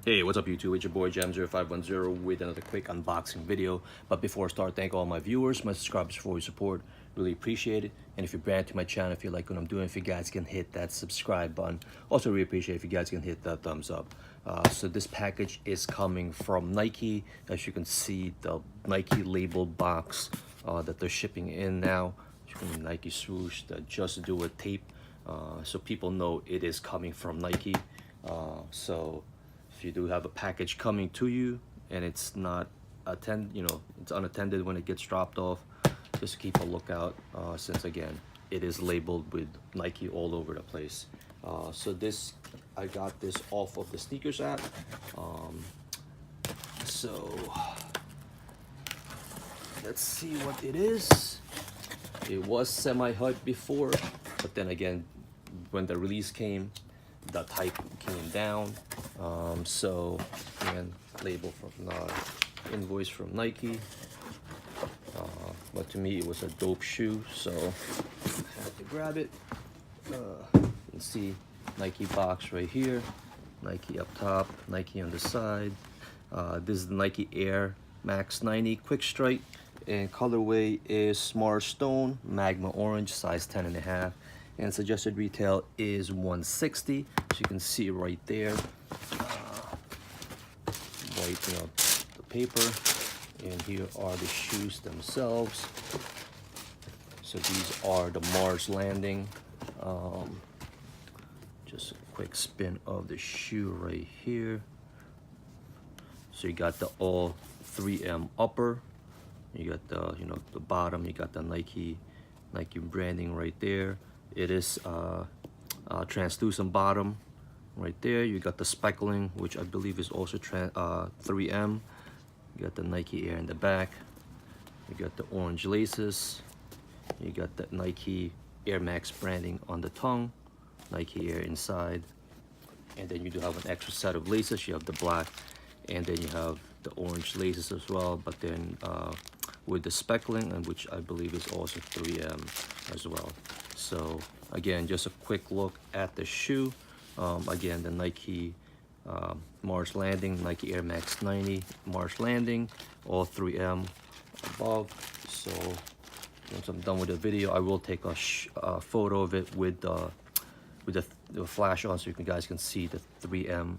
Hey, what's up YouTube? It's your boy Jam0510 with another quick unboxing video. But before I start, thank all my viewers, my subscribers for your support. Really appreciate it. And if you're brand to my channel, if you like what I'm doing, if you guys can hit that subscribe button. Also really appreciate if you guys can hit that thumbs up. So this package is coming from Nike. As you can see, the Nike labeled box that they're shipping in now. Nike swoosh, the Just Do It tape. So people know it is coming from Nike. So if you do have a package coming to you and it's not it's unattended when it gets dropped off, just keep a lookout, since again it is labeled with Nike all over the place. So this, I got this off of the sneakers app. So let's see what it is. It was semi-hyped before, but then again when the release came, the type came down. So again, label from invoice from Nike, but to me it was a dope shoe, so I had to grab it. You can see Nike box right here, Nike up top, Nike on the side. This is the Nike Air Max 90 Quick Strike, and colorway is Smart Stone Magma Orange, size 10.5, and suggested retail is $160. So you can see right there, the paper, and here are the shoes themselves. So these are the Mars Landing. Just a quick spin of the shoe right here. So you got the all 3M upper, you got the the bottom, you got the Nike branding right there. It is translucent bottom right there. You got the speckling, which I believe is also 3M. You got the Nike Air in the back. You got the orange laces. You got the Nike Air Max branding on the tongue, Nike Air inside, and then you do have an extra set of laces. You have the black, and then you have the orange laces as well, but then with the speckling, and which I believe is also 3M as well. So again, just a quick look at the shoe. Again, the Nike Mars Landing, Nike Air Max 90 Mars Landing, all 3M above. So once I'm done with the video, I will take a photo of it with the flash on, so you guys can see the 3M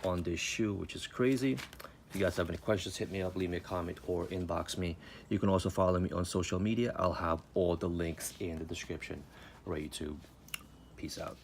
on this shoe, which is crazy. If you guys have any questions, hit me up, leave me a comment, or inbox me. You can also follow me on social media. I'll have all the links in the description. YouTube, peace out.